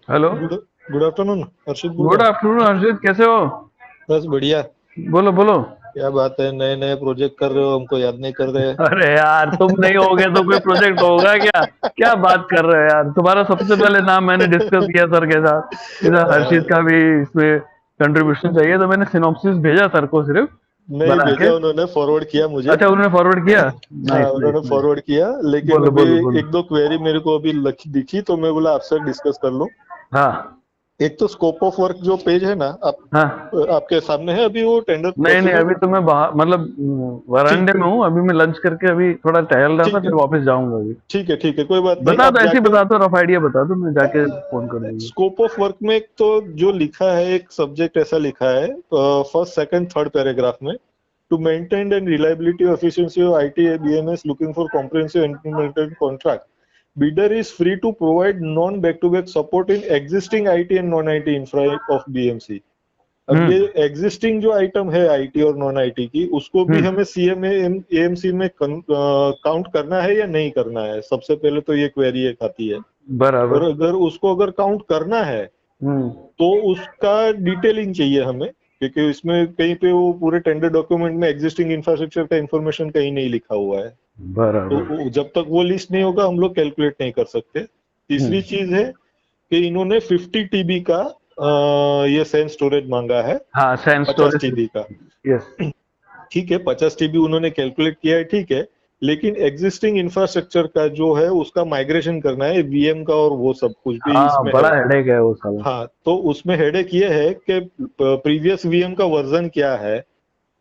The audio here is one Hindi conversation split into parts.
Hello. Good good afternoon. Harshit बोल गुड रहा हूँ। आफ्टरनून हर्षित, कैसे हो? बस बढ़िया। बोलो बोलो। क्या बात है, नए नए प्रोजेक्ट कर रहे हो, हमको याद नहीं कर रहे? अरे यार, तुम नहीं होगे तो कोई प्रोजेक्ट होगा क्या? क्या बात कर रहे हो यार, तुम्हारा सबसे पहले नाम मैंने डिस्कस किया सर के साथ। इधर हर्षित हाँ, का भी इसमें कंट्रीब्यूशन चाहिए, तो मैंने सिनॉप्सिस भेजा सर को सिर्फ नहीं बना के। भेजा, उन्होंने फॉरवर्ड किया मुझे। अच्छा, उन्होंने फॉरवर्ड किया। हाँ, नाइस नाइस उन्होंने नाइस। फॉरवर्ड किया, लेकिन बोलो अभी बोलो बोलो। एक दो क्वेरी मेरे को अभी दिखी, तो मैं बोला आपसे डिस्कस कर लूं। हाँ एक तो स्कोप ऑफ वर्क जो पेज है ना, हाँ। आपके सामने है अभी वो टेंडर नहीं नहीं, प्रोसीजर? अभी तो मैं बाहर मतलब ठीक वरांडे में हूँ। अभी मैं लंच करके अभी थोड़ा टहल रहा था, ठीक है फिर वापस जाऊंगा अभी। ठीक है ठीक है, कोई बात नहीं, बता आप दो, ऐसे ही जाके। बता दो, रफ आइडिया बता दो, मैं जाके फोन कर दूंगी। स्कोप ऑफ वर्क में एक तो जो लिखा है, एक सब्जेक्ट ऐसा लिखा है फर्स्ट सेकंड थर्ड पैराग्राफ में, to maintain and reliability efficiency of IT BMS looking for comprehensive implemented contract, bidder is free to provide non back to back support in existing IT and non IT infra of BMC। अब ये हम्म एग्जिस्टिंग जो आइटम है आईटी और नॉन आईटी की, उसको भी हम्म। हमें सीएमए एएमसी में काउंट करना है या नहीं करना है, सबसे पहले तो ये क्वेरी एक आती है। और बराबर। अगर उसको अगर काउंट करना है हम्म। तो उसका डिटेलिंग चाहिए हमें, क्योंकि इसमें कहीं पे वो पूरे टेंडर डॉक्यूमेंट में एग्जिस्टिंग इंफ्रास्ट्रक्चर का इंफॉर्मेशन कहीं नहीं लिखा हुआ है। तो बराबर। जब तक वो लिस्ट नहीं होगा हम लोग कैलकुलेट नहीं कर सकते। तीसरी हम्म। चीज है कि इन्होंने 50 टीबी का ये सेंस स्टोरेज मांगा है, हाँ, सैंड 50 स्टोरेज। टीबी का। यस। ठीक है, 50 टीबी उन्होंने कैलकुलेट किया है, ठीक है। लेकिन एग्जिस्टिंग इंफ्रास्ट्रक्चर का जो है उसका माइग्रेशन करना है वीएम का, और वो सब कुछ भी हाँ, इसमें बड़ा है। हेडेक है वो साला। हाँ, तो उसमें हेडेक ये है कि प्रीवियस वीएम का वर्जन क्या है,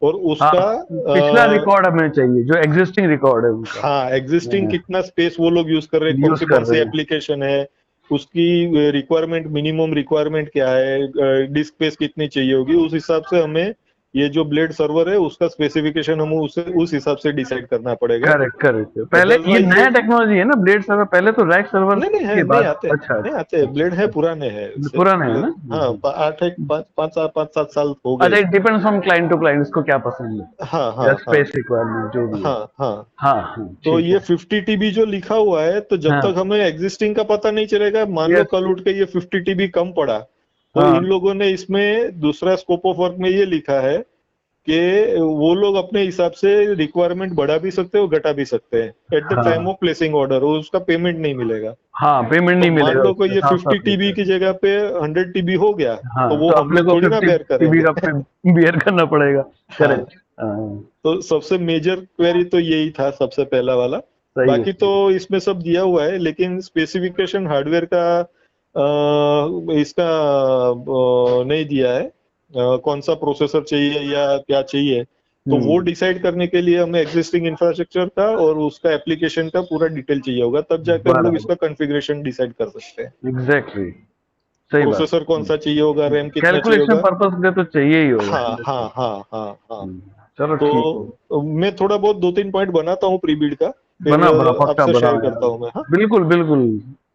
और हाँ, उसका पिछला रिकॉर्ड हमें चाहिए, जो एग्जिस्टिंग रिकॉर्ड है उनका। हाँ, एग्जिस्टिंग कितना स्पेस वो लोग यूज कर रहे हैं, यूज कौन कर सी रहे हैं। एप्लीकेशन है, उसकी रिक्वायरमेंट, मिनिमम रिक्वायरमेंट क्या है, डिस्क स्पेस कितनी चाहिए होगी, उस हिसाब से हमें ये जो ब्लेड सर्वर है उसका स्पेसिफिकेशन हमें उस हिसाब से डिसाइड करना पड़ेगा। Correct correct. पहले ये अदरवाइज नया टेक्नोलॉजी है ना, ब्लेड सर्वर। पहले तो रैक सर्वर नहीं नहीं है, के नहीं बाद। आते, अच्छा नहीं अच्छा आते, अच्छा ब्लेड है, अच्छा। पुराने हैं पुराना है ना। हाँ, आठ एक पाँच पाँच सात 5-7 साल हो गए अच्छा, इट इसको। Depends on client to client, इसको क्या पसंद है हाँ या हाँ हाँ स्पेस रिक्वायरमेंट जो भी है। हाँ हाँ। हाँ हाँ, तो ठीक ये है। 50 टीबी जो लिखा हुआ है, तो जब तक हाँ। हमें एग्जिस्टिंग का पता नहीं चलेगा, मान लो यस। कल उठ के ये 50 टीबी कम पड़ा, तो इन हाँ लोगों ने इसमें दूसरा स्कोप ऑफ वर्क में ये लिखा है कि वो लोग अपने हिसाब से रिक्वायरमेंट बढ़ा भी सकते हैं और घटा भी सकते हैं एट द टाइम हाँ ऑफ प्लेसिंग ऑर्डर, और उसका पेमेंट नहीं मिलेगा। हाँ, पेमेंट तो नहीं मान मिलेगा लो कोई उसमें, ये साफ 50 साफ लिखा टीबी है। की जगह पे 100 टीबी हो गया, तो हाँ, वो तो हम अपने लोग को थोड़ी ना 50 बेयर टीबी करेंगे। का बियर करना पड़ेगा। हाँ, करेक्ट। हाँ। तो सबसे मेजर क्वेरी तो यही था, सबसे पहला वाला। सही है बाकी तो सही है। इसमें सब दिया हुआ है, लेकिन स्पेसिफिकेशन हार्डवेयर का इसका नहीं दिया है, कौन सा प्रोसेसर चाहिए या क्या चाहिए। तो वो हम्म। डिसाइड करने के लिए हमें एग्जिस्टिंग इंफ्रास्ट्रक्चर का और उसका एप्लीकेशन का पूरा डिटेल चाहिए होगा, तब जाके हम लोग बराबर। इसका कॉन्फ़िगरेशन डिसाइड कर सकते हैं। एग्जैक्टली। सही बात। प्रोसेसर कौन सा चाहिए होगा, रैम कितना चाहिए कैलकुलेशन होगा। पर्पस के लिए तो चाहिए ही होगा हाँ हाँ definitely। हाँ हाँ हाँ। चलो ठीक है। तो मैं थोड़ा बहुत 2-3 पॉइंट बनाता हूँ प्री बिल्ड का, फिर बना बना, पक्का आपसे शेयर बनाओ यार। करता हूँ मैं। हाँ, बिल्कुल बिल्कुल।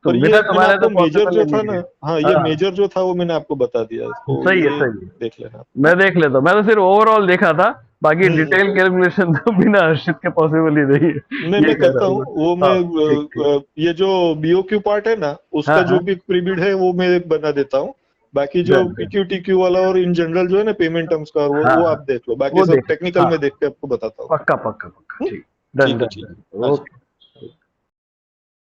तो पर ये बिना मैंने तुम्हारे तो आपको मेजर पॉसिबल जो ही था नहीं ना, है। हाँ, ये हाँ, मेजर जो था वो मैंने आपको बता दिया, तो सही है ये सही है। देख लेना। मैं देख लेता हूँ, मैं तो सिर्फ ओवरऑल देखा था। बाकी हम्म। डिटेल कैलकुलेशन तो बिना हर्षित के पॉसिबल ही नहीं है, नहीं, ये मैं कह करता रहा हूँ हूँ मैं। वो, मैं हाँ, ठीक ठीक। ये जो बीओक्यू पार्ट है ना, हाँ उसका जो हाँ। भी प्री बिल्ड है वो मैं बना देता हूँ। बाकी जो डन डन। पीक्यू टीक्यू वाला और इन जनरल जो है ना पेमेंट टर्म्स का, हाँ वो हाँ, आप देख लो, बाकी वो सब देख। टेक्निकल हाँ, में देख के आपको बताता हूँ। पक्का पक्का पक्का, हम्म, ठीक। डन ठीक है डन ठीक है। डन, अच्छा। ओके।